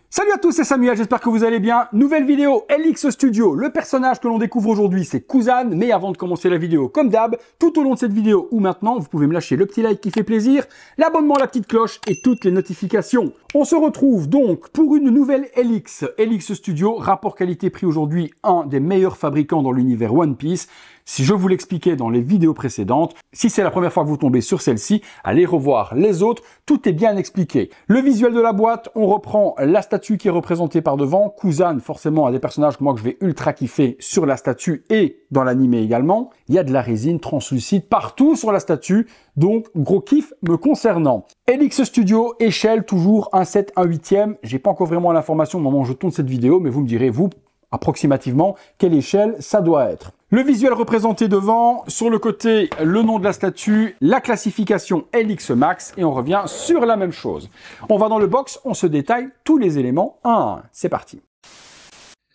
Salut à tous, c'est Samuel, j'espère que vous allez bien. Nouvelle vidéo LX Studio. Le personnage que l'on découvre aujourd'hui, c'est Kuzan. Mais avant de commencer la vidéo, comme d'hab, tout au long de cette vidéo ou maintenant, vous pouvez me lâcher le petit like qui fait plaisir, l'abonnement, la petite cloche et toutes les notifications. On se retrouve donc pour une nouvelle LX Studio. Rapport qualité-prix aujourd'hui, un des meilleurs fabricants dans l'univers One Piece. Si je vous l'expliquais dans les vidéos précédentes, si c'est la première fois que vous tombez sur celle-ci, allez revoir les autres, tout est bien expliqué. Le visuel de la boîte, on reprend la statue qui est représentée par devant. Kuzan, forcément, un des personnages que moi que je vais ultra kiffer sur la statue et dans l'animé également. Il y a de la résine translucide partout sur la statue, donc gros kiff me concernant. LX Studio, échelle toujours 1/7, 1/8. J'ai pas encore vraiment l'information au moment où je tourne cette vidéo, mais vous me direz, vous, approximativement, quelle échelle ça doit être. Le visuel représenté devant, sur le côté, le nom de la statue, la classification LX Max, et on revient sur la même chose. On va dans le box, on se détaille tous les éléments un à un. C'est parti.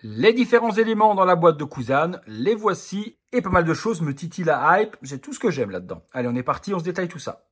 Les différents éléments dans la boîte de Kuzan, les voici, et pas mal de choses me titillent la hype, c'est tout ce que j'aime là-dedans. Allez, on est parti, on se détaille tout ça.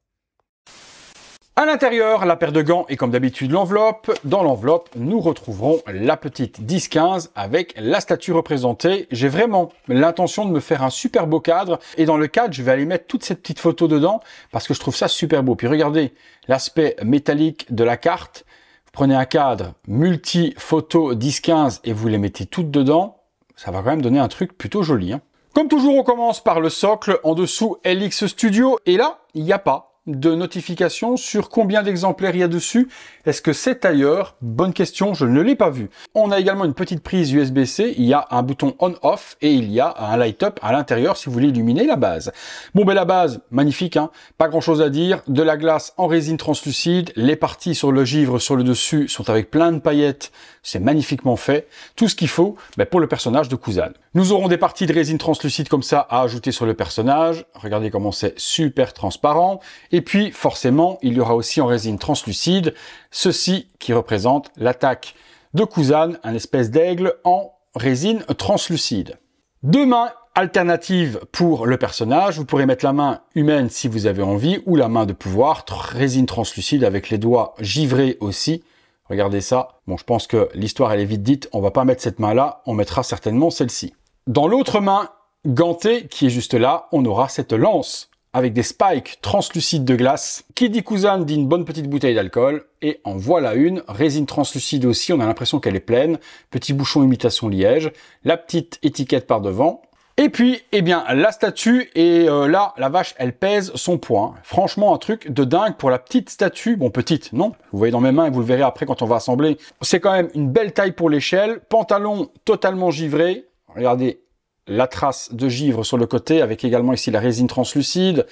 À l'intérieur, la paire de gants et comme d'habitude l'enveloppe. Dans l'enveloppe, nous retrouverons la petite 10-15 avec la statue représentée. J'ai vraiment l'intention de me faire un super beau cadre. Et dans le cadre, je vais aller mettre toutes ces petites photos dedans parce que je trouve ça super beau. Puis regardez l'aspect métallique de la carte. Vous prenez un cadre multi-photo 10-15 et vous les mettez toutes dedans. Ça va quand même donner un truc plutôt joli, hein. Comme toujours, on commence par le socle. En dessous, LX Studio. Et là, il n'y a pas de notification sur combien d'exemplaires il y a dessus. Est-ce que c'est ailleurs? Bonne question, je ne l'ai pas vu. On a également une petite prise USB-C, il y a un bouton on-off et il y a un light-up à l'intérieur si vous voulez illuminer la base. Bon, ben la base, magnifique, hein, pas grand-chose à dire. De la glace en résine translucide, les parties sur le givre sur le dessus sont avec plein de paillettes, c'est magnifiquement fait. Tout ce qu'il faut pour le personnage de Kuzan. Nous aurons des parties de résine translucide comme ça à ajouter sur le personnage. Regardez comment c'est super transparent. Et puis, forcément, il y aura aussi en résine translucide ceci qui représente l'attaque de Kuzan, un espèce d'aigle en résine translucide. Deux mains alternatives pour le personnage. Vous pourrez mettre la main humaine si vous avez envie ou la main de pouvoir, résine translucide avec les doigts givrés aussi. Regardez ça. Bon, je pense que l'histoire elle est vite dite. On va pas mettre cette main-là, on mettra certainement celle-ci. Dans l'autre main gantée qui est juste là, on aura cette lance avec des spikes translucides de glace. Qui dit Kuzan dit une bonne petite bouteille d'alcool. Et en voilà une, résine translucide aussi, on a l'impression qu'elle est pleine. Petit bouchon imitation liège, la petite étiquette par devant. Et puis, eh bien, la statue, et là, la vache, elle pèse son poids. Franchement, un truc de dingue pour la petite statue. Bon, petite, non. Vous voyez dans mes mains et vous le verrez après quand on va assembler. C'est quand même une belle taille pour l'échelle. Pantalon totalement givré. Regardez la trace de givre sur le côté, avec également ici la résine translucide.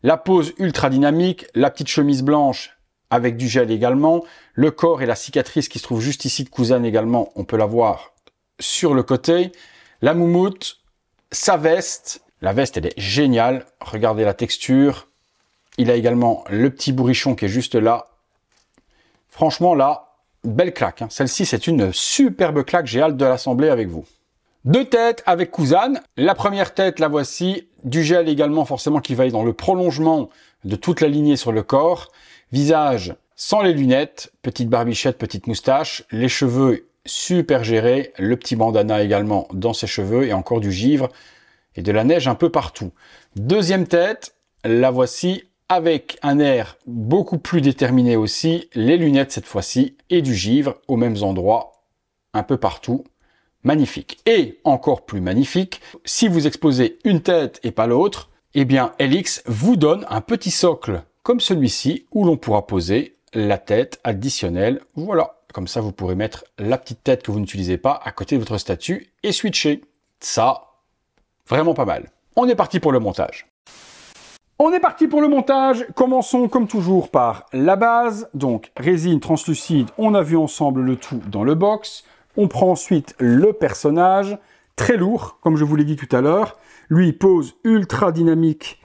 La pose ultra dynamique. La petite chemise blanche avec du gel également. Le corps et la cicatrice qui se trouve juste ici de Kuzan également, on peut la voir sur le côté. La moumoute. Sa veste, la veste elle est géniale, regardez la texture. Il a également le petit bourrichon qui est juste là. Franchement là, belle claque, hein. Celle-ci c'est une superbe claque, j'ai hâte de l'assembler avec vous. Deux têtes avec Kuzan. La première tête, la voici. Du gel également forcément qui va être dans le prolongement de toute la lignée sur le corps. Visage sans les lunettes, petite barbichette, petite moustache, les cheveux super géré, le petit bandana également dans ses cheveux et encore du givre et de la neige un peu partout. Deuxième tête, la voici avec un air beaucoup plus déterminé aussi, les lunettes cette fois-ci et du givre aux mêmes endroits, un peu partout. Magnifique. Et encore plus magnifique, si vous exposez une tête et pas l'autre, eh bien LX vous donne un petit socle comme celui-ci où l'on pourra poser la tête additionnelle. Voilà. Comme ça, vous pourrez mettre la petite tête que vous n'utilisez pas à côté de votre statue et switcher. Ça, vraiment pas mal. On est parti pour le montage. On est parti pour le montage. Commençons comme toujours par la base. Donc, résine translucide, on a vu ensemble le tout dans le box. On prend ensuite le personnage, très lourd, comme je vous l'ai dit tout à l'heure. Lui, pose ultra dynamique,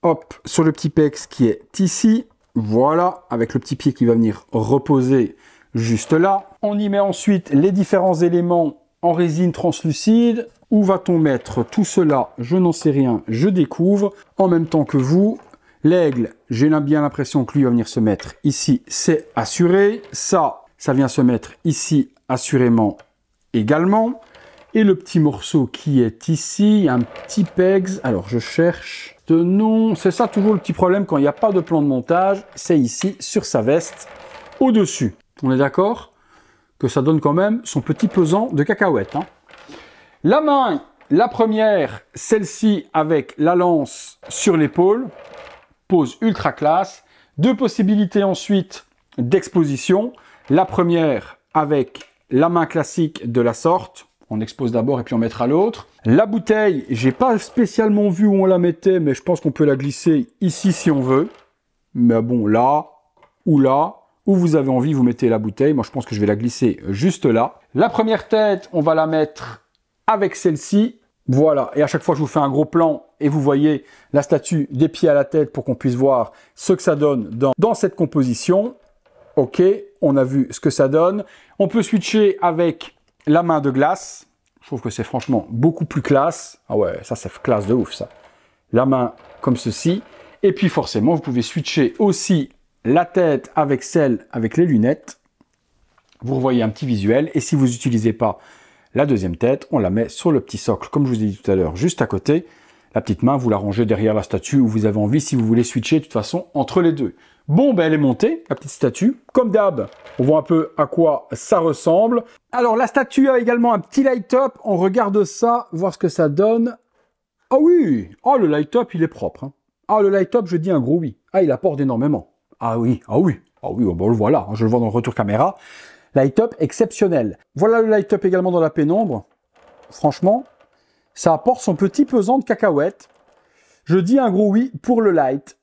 hop, sur le petit pex qui est ici. Voilà, avec le petit pied qui va venir reposer juste là. On y met ensuite les différents éléments en résine translucide. Où va-t-on mettre tout cela? Je n'en sais rien, je découvre. En même temps que vous, l'aigle, j'ai bien l'impression que lui va venir se mettre ici, c'est assuré. Ça, ça vient se mettre ici assurément également. Et le petit morceau qui est ici, un petit pegs. Alors je cherche de nom. C'est ça toujours le petit problème quand il n'y a pas de plan de montage. C'est ici sur sa veste au-dessus. On est d'accord que ça donne quand même son petit pesant de cacahuètes. Hein. La main, la première, celle-ci avec la lance sur l'épaule. Pose ultra classe. Deux possibilités ensuite d'exposition. La première avec la main classique de la sorte. On expose d'abord et puis on mettra l'autre. La bouteille, j'ai pas spécialement vu où on la mettait, mais je pense qu'on peut la glisser ici si on veut. Mais bon, là, où vous avez envie, vous mettez la bouteille. Moi, je pense que je vais la glisser juste là. La première tête, on va la mettre avec celle-ci. Voilà, et à chaque fois, je vous fais un gros plan et vous voyez la statue des pieds à la tête pour qu'on puisse voir ce que ça donne dans cette composition. Ok, on a vu ce que ça donne. On peut switcher avec la main de glace, je trouve que c'est franchement beaucoup plus classe. Ah ouais, ça c'est classe de ouf ça. La main comme ceci. Et puis forcément, vous pouvez switcher aussi la tête avec celle avec les lunettes. Vous revoyez un petit visuel. Et si vous n'utilisez pas la deuxième tête, on la met sur le petit socle, comme je vous ai dit tout à l'heure, juste à côté. La petite main, vous la rangez derrière la statue où vous avez envie, si vous voulez switcher de toute façon entre les deux. Bon, ben elle est montée, la petite statue. Comme d'hab, on voit un peu à quoi ça ressemble. Alors, la statue a également un petit light-up. On regarde ça, voir ce que ça donne. Ah oui! Oh, le light-up, il est propre. Hein. Ah, le light-up, je dis un gros oui. Ah, il apporte énormément. Ah oui, ah oui. Ah oui, bon, le voilà. Je le vois dans le retour caméra. Light-up exceptionnel. Voilà le light-up également dans la pénombre. Franchement, ça apporte son petit pesant de cacahuètes. Je dis un gros oui pour le light.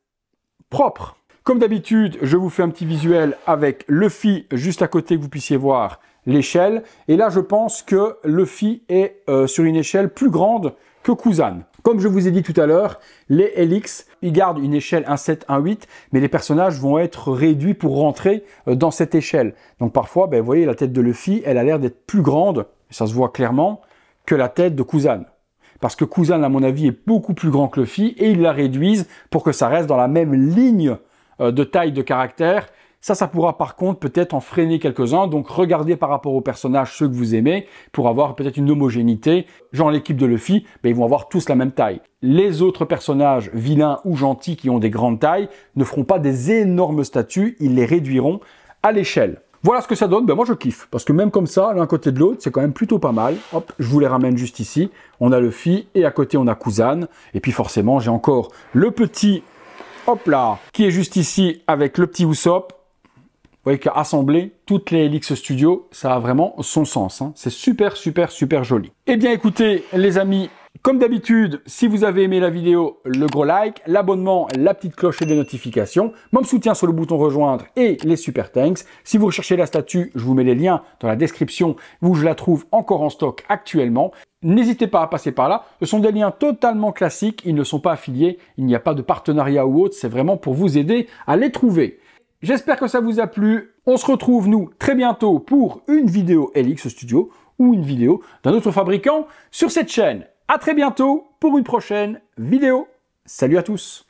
Propre. Comme d'habitude, je vous fais un petit visuel avec Luffy juste à côté que vous puissiez voir l'échelle. Et là, je pense que Luffy est sur une échelle plus grande que Kuzan. Comme je vous ai dit tout à l'heure, les LX, ils gardent une échelle 1.7, 1.8, mais les personnages vont être réduits pour rentrer dans cette échelle. Donc parfois, ben, vous voyez, la tête de Luffy, elle a l'air d'être plus grande, ça se voit clairement, que la tête de Kuzan. Parce que Kuzan, à mon avis, est beaucoup plus grand que Luffy et ils la réduisent pour que ça reste dans la même ligne de taille de caractère. Ça pourra par contre peut-être en freiner quelques-uns. Donc regardez par rapport aux personnages ceux que vous aimez pour avoir peut-être une homogénéité. Genre l'équipe de Luffy, ben, ils vont avoir tous la même taille. Les autres personnages vilains ou gentils qui ont des grandes tailles ne feront pas des énormes statues, ils les réduiront à l'échelle. Voilà ce que ça donne, ben moi je kiffe, parce que même comme ça, l'un côté de l'autre, c'est quand même plutôt pas mal. Hop, je vous les ramène juste ici. On a Luffy et à côté on a Kuzan. Et puis forcément, j'ai encore le petit, hop là, qui est juste ici avec le petit Usopp. Vous voyez qu'assembler toutes les LX Studio, ça a vraiment son sens. Hein. C'est super, super, super joli. Eh bien écoutez les amis, comme d'habitude, si vous avez aimé la vidéo, le gros like, l'abonnement, la petite cloche et des notifications, mon soutien sur le bouton rejoindre et les super thanks. Si vous recherchez la statue, je vous mets les liens dans la description où je la trouve encore en stock actuellement. N'hésitez pas à passer par là. Ce sont des liens totalement classiques, ils ne sont pas affiliés, il n'y a pas de partenariat ou autre, c'est vraiment pour vous aider à les trouver. J'espère que ça vous a plu. On se retrouve, nous, très bientôt pour une vidéo LX Studio ou une vidéo d'un autre fabricant sur cette chaîne. À très bientôt pour une prochaine vidéo. Salut à tous!